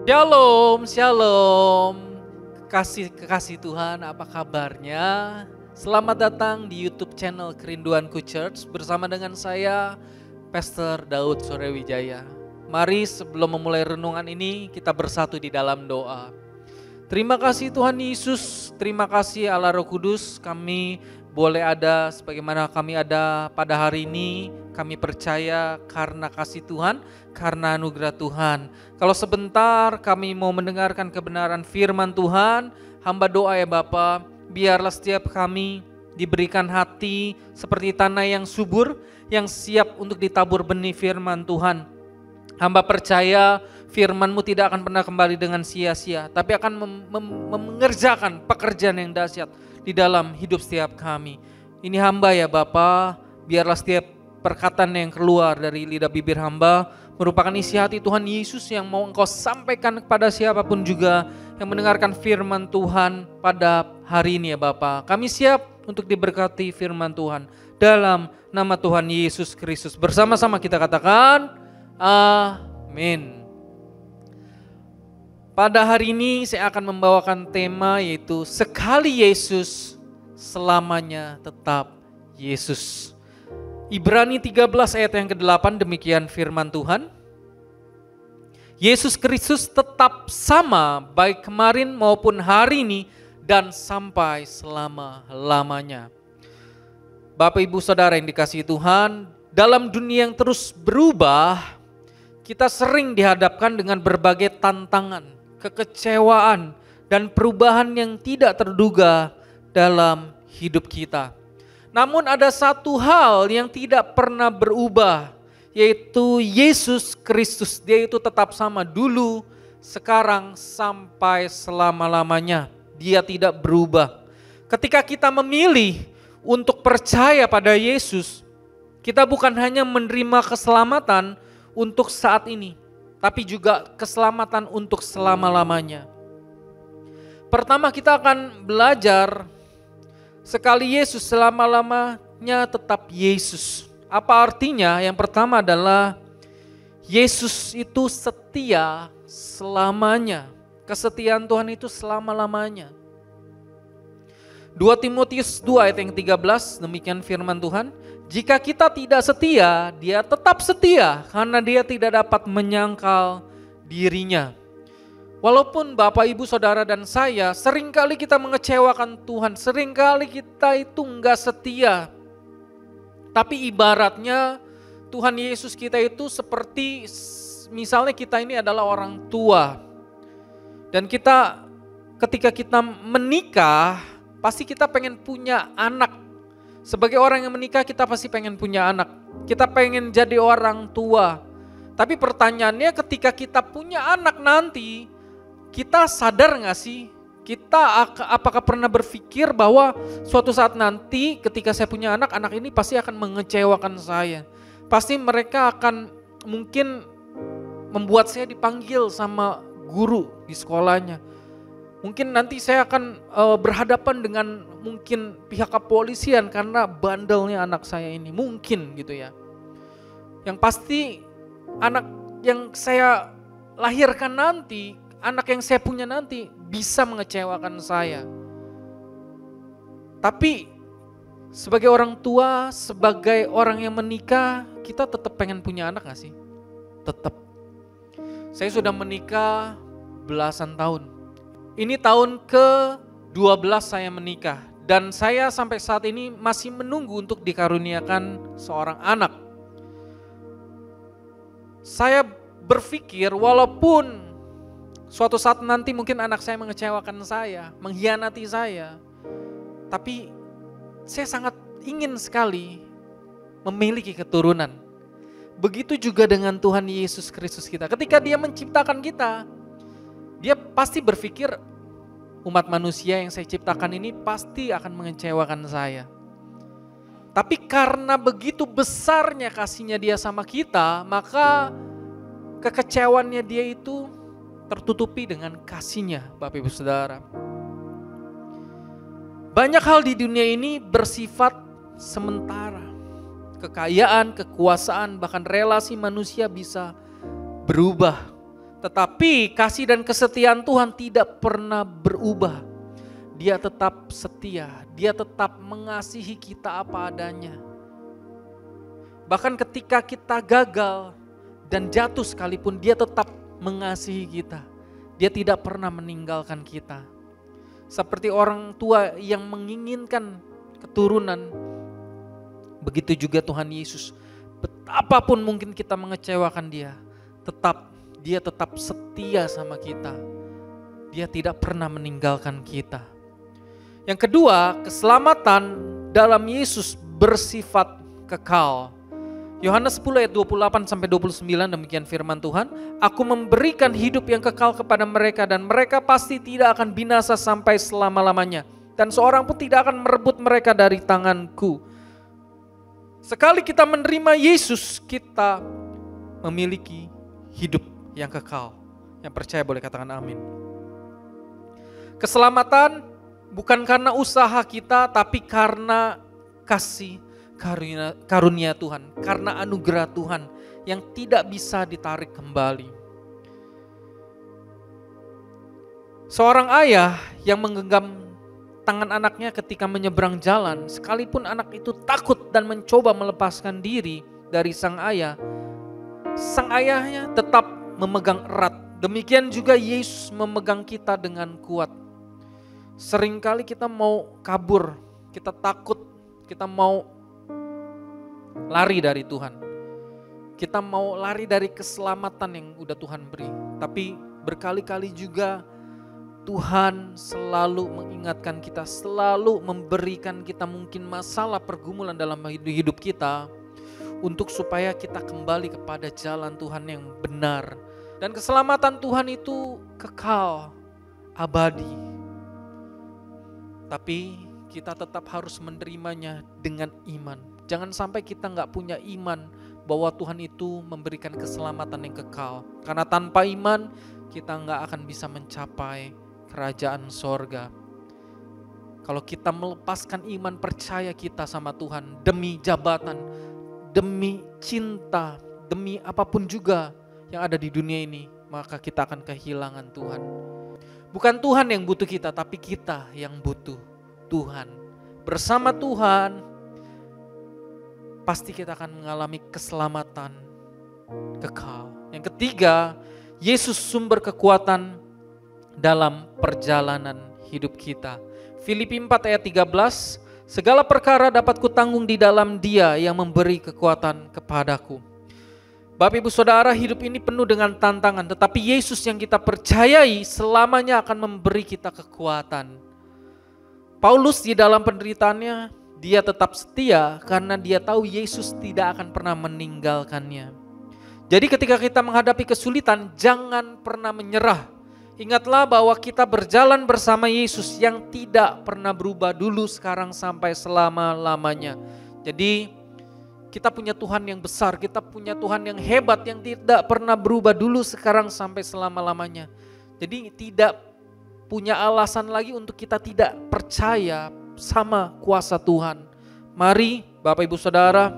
Shalom, shalom. Kekasih Tuhan, apa kabarnya? Selamat datang di YouTube channel Kerinduanku Church bersama dengan saya, Pastor Daud Sorewijaya. Mari sebelum memulai renungan ini kita bersatu di dalam doa. Terima kasih Tuhan Yesus, terima kasih Allah Roh Kudus, kami boleh ada sebagaimana kami ada pada hari ini. Kami percaya karena kasih Tuhan, karena anugerah Tuhan. Kalau sebentar kami mau mendengarkan kebenaran firman Tuhan, hamba doa ya Bapa, biarlah setiap kami diberikan hati seperti tanah yang subur, yang siap untuk ditabur benih firman Tuhan. Hamba percaya firman-Mu tidak akan pernah kembali dengan sia-sia, tapi akan mengerjakan pekerjaan yang dahsyat di dalam hidup setiap kami. Ini hamba ya Bapa, biarlah setiap perkataan yang keluar dari lidah bibir hamba merupakan isi hati Tuhan Yesus yang mau Engkau sampaikan kepada siapapun juga yang mendengarkan firman Tuhan pada hari ini ya Bapa. Kami siap untuk diberkati firman Tuhan dalam nama Tuhan Yesus Kristus. Bersama-sama kita katakan amin. Pada hari ini saya akan membawakan tema yaitu sekali Yesus, selamanya tetap Yesus. Ibrani 13 ayat yang ke-8 demikian firman Tuhan. Yesus Kristus tetap sama baik kemarin maupun hari ini dan sampai selama-lamanya. Bapak Ibu Saudara yang dikasihi Tuhan, dalam dunia yang terus berubah, kita sering dihadapkan dengan berbagai tantangan, kekecewaan, dan perubahan yang tidak terduga dalam hidup kita. Namun ada satu hal yang tidak pernah berubah, yaitu Yesus Kristus. Dia itu tetap sama dulu, sekarang, sampai selama-lamanya. Dia tidak berubah. Ketika kita memilih untuk percaya pada Yesus, kita bukan hanya menerima keselamatan untuk saat ini, tapi juga keselamatan untuk selama-lamanya. Pertama kita akan belajar sekali Yesus, selama-lamanya tetap Yesus. Apa artinya? Yang pertama adalah Yesus itu setia selamanya. Kesetiaan Tuhan itu selama-lamanya. 2 Timotius 2 ayat yang 13 demikian firman Tuhan. Jika kita tidak setia, Dia tetap setia karena Dia tidak dapat menyangkal dirinya. Walaupun Bapak, Ibu, Saudara dan saya seringkali kita mengecewakan Tuhan, seringkali kita itu enggak setia. Tapi ibaratnya Tuhan Yesus kita itu seperti misalnya kita ini adalah orang tua. Dan kita ketika kita menikah, pasti kita pengen punya anak. Sebagai orang yang menikah kita pasti pengen punya anak. Kita pengen jadi orang tua. Tapi pertanyaannya ketika kita punya anak nanti, kita sadar gak sih? Kita apakah pernah berpikir bahwa suatu saat nanti ketika saya punya anak, anak ini pasti akan mengecewakan saya. Pasti mereka akan mungkin membuat saya dipanggil sama guru di sekolahnya. Mungkin nanti saya akan berhadapan dengan mungkin pihak kepolisian karena bandelnya anak saya ini. Mungkin gitu ya. Yang pasti anak yang saya lahirkan nanti, anak yang saya punya nanti bisa mengecewakan saya. Tapi sebagai orang tua, sebagai orang yang menikah, kita tetap pengen punya anak gak sih? Tetap. Saya sudah menikah belasan tahun. Ini tahun ke-12 saya menikah. Dan saya sampai saat ini masih menunggu untuk dikaruniakan seorang anak. Saya berpikir walaupun suatu saat nanti mungkin anak saya mengecewakan saya, mengkhianati saya. Tapi saya sangat ingin sekali memiliki keturunan. Begitu juga dengan Tuhan Yesus Kristus kita. Ketika Dia menciptakan kita, Dia pasti berpikir umat manusia yang saya ciptakan ini pasti akan mengecewakan saya. Tapi karena begitu besarnya kasihnya Dia sama kita, maka kekecewaannya Dia itu tertutupi dengan kasih-Nya, Bapak Ibu Saudara. Banyak hal di dunia ini bersifat sementara. Kekayaan, kekuasaan, bahkan relasi manusia bisa berubah. Tetapi kasih dan kesetiaan Tuhan tidak pernah berubah. Dia tetap setia, dia tetap mengasihi kita apa adanya. Bahkan ketika kita gagal dan jatuh sekalipun, dia tetap mengasihi kita. Dia tidak pernah meninggalkan kita. Seperti orang tua yang menginginkan keturunan, begitu juga Tuhan Yesus. Betapapun mungkin kita mengecewakan dia tetap setia sama kita. Dia tidak pernah meninggalkan kita. Yang kedua, keselamatan dalam Yesus bersifat kekal. Yohanes 10 ayat 28 sampai 29, demikian firman Tuhan. Aku memberikan hidup yang kekal kepada mereka dan mereka pasti tidak akan binasa sampai selama-lamanya. Dan seorang pun tidak akan merebut mereka dari tanganku. Sekali kita menerima Yesus, kita memiliki hidup yang kekal. Yang percaya boleh katakan amin. Keselamatan bukan karena usaha kita, tapi karena kasih karunia Tuhan, karena anugerah Tuhan yang tidak bisa ditarik kembali. Seorang ayah yang menggenggam tangan anaknya ketika menyeberang jalan, sekalipun anak itu takut dan mencoba melepaskan diri dari sang ayahnya tetap memegang erat. Demikian juga Yesus memegang kita dengan kuat. Seringkali kita mau kabur, kita takut, kita mau lari dari Tuhan. Kita mau lari dari keselamatan yang udah Tuhan beri. Tapi berkali-kali juga Tuhan selalu mengingatkan kita, selalu memberikan kita mungkin masalah pergumulan dalam hidup kita untuk supaya kita kembali kepada jalan Tuhan yang benar. Dan keselamatan Tuhan itu kekal, abadi. Tapi kita tetap harus menerimanya dengan iman. Jangan sampai kita gak punya iman bahwa Tuhan itu memberikan keselamatan yang kekal. Karena tanpa iman kita gak akan bisa mencapai kerajaan sorga. Kalau kita melepaskan iman percaya kita sama Tuhan demi jabatan, demi cinta, demi apapun juga yang ada di dunia ini, maka kita akan kehilangan Tuhan. Bukan Tuhan yang butuh kita, tapi kita yang butuh Tuhan. Bersama Tuhan, pasti kita akan mengalami keselamatan kekal. Yang ketiga, Yesus sumber kekuatan dalam perjalanan hidup kita. Filipi 4 ayat 13, segala perkara dapat kutanggung di dalam Dia yang memberi kekuatan kepadaku. Bapak Ibu Saudara, hidup ini penuh dengan tantangan, tetapi Yesus yang kita percayai selamanya akan memberi kita kekuatan. Paulus di dalam penderitaannya, dia tetap setia karena dia tahu Yesus tidak akan pernah meninggalkannya. Jadi ketika kita menghadapi kesulitan, jangan pernah menyerah. Ingatlah bahwa kita berjalan bersama Yesus yang tidak pernah berubah dulu, sekarang, sampai selama-lamanya. Jadi kita punya Tuhan yang besar, kita punya Tuhan yang hebat, yang tidak pernah berubah dulu, sekarang, sampai selama-lamanya. Jadi tidak punya alasan lagi untuk kita tidak percaya sama kuasa Tuhan. Mari Bapak Ibu Saudara,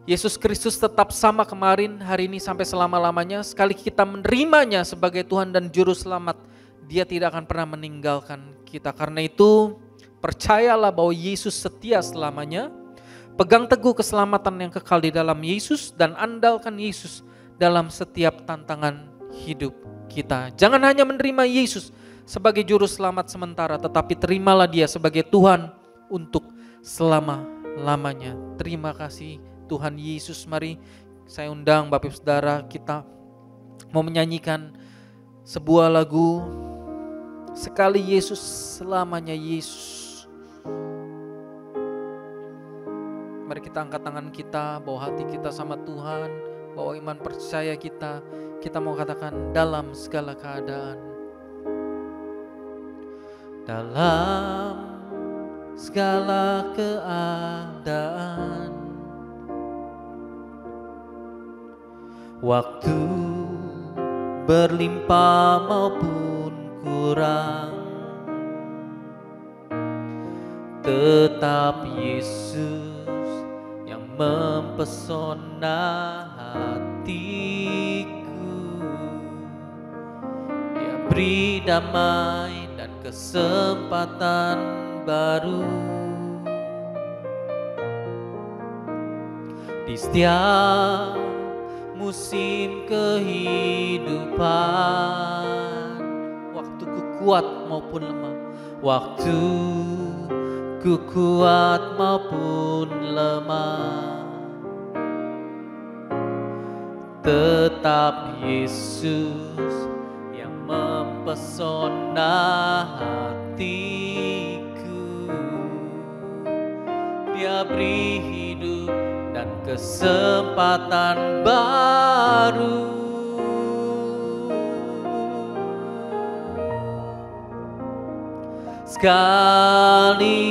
Yesus Kristus tetap sama kemarin, hari ini, sampai selama-lamanya. Sekali kita menerimanya sebagai Tuhan dan Juru Selamat, Dia tidak akan pernah meninggalkan kita. Karena itu percayalah bahwa Yesus setia selamanya. Pegang teguh keselamatan yang kekal di dalam Yesus dan andalkan Yesus dalam setiap tantangan hidup kita. Jangan hanya menerima Yesus sebagai juru selamat sementara, tetapi terimalah Dia sebagai Tuhan untuk selama-lamanya. Terima kasih Tuhan Yesus. Mari saya undang Bapak Ibu Saudara, kita mau menyanyikan sebuah lagu, sekali Yesus, selamanya Yesus. Mari kita angkat tangan kita, bawa hati kita sama Tuhan, bawa iman percaya kita. Kita mau katakan dalam segala keadaan. Dalam segala keadaan, waktu berlimpah maupun kurang, tetap Yesus mempesona hatiku. beri damai dan kesempatan baru. Di setiap musim kehidupan, waktuku kuat maupun lemah, waktuku kuat maupun lemah, tetap Yesus yang mempesona hatiku. Dia beri hidup dan kesempatan baru. Sekali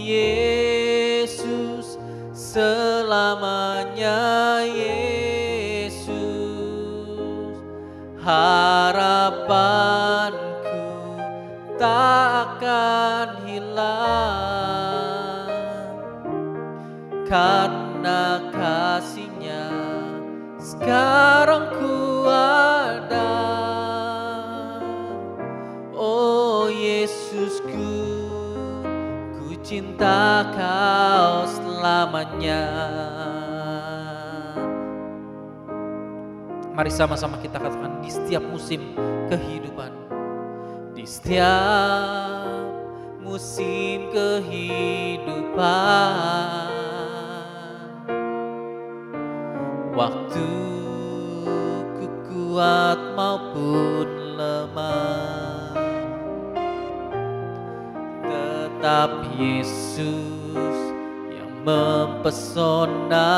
Yesus, selamanya Yesus, harapanku tak akan hilang, karena kasih-Nya sekarang ku ada. Oh Yesusku, ku cinta Kau selamanya. Mari sama-sama kita katakan, di setiap musim kehidupan, di setiap musim kehidupan, waktuku kuat maupun lemah, tetap Yesus yang mempesona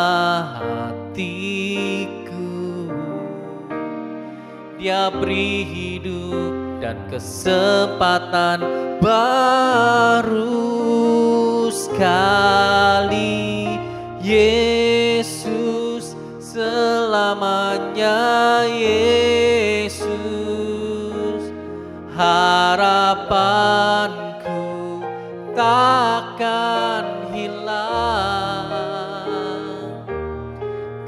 hatiku. Dia beri hidup dan kesempatan baru. Sekali Yesus, selamanya Yesus, harapanku takkan hilang,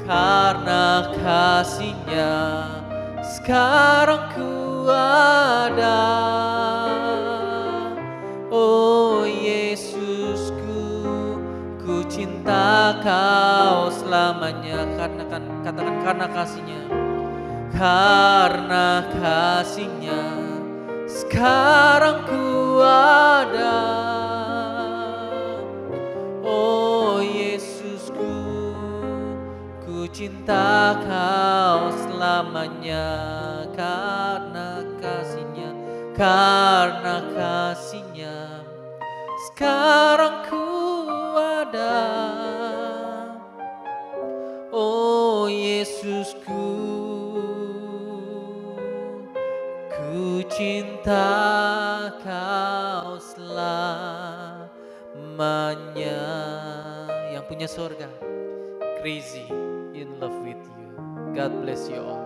karena kasih-Nya sekarang ku ada. Oh Yesusku, ku cinta Kau selamanya. Katakan karena kasih-Nya, karena kasih-Nya sekarang ku ada. Oh Yesusku, ku cinta Kau selamanya, karena kasih-Nya, karena kasih-Nya sekarang ku ada. Oh Yesusku, ku cinta Kau selamanya. Yang punya surga, crazy in love with you. God bless you all.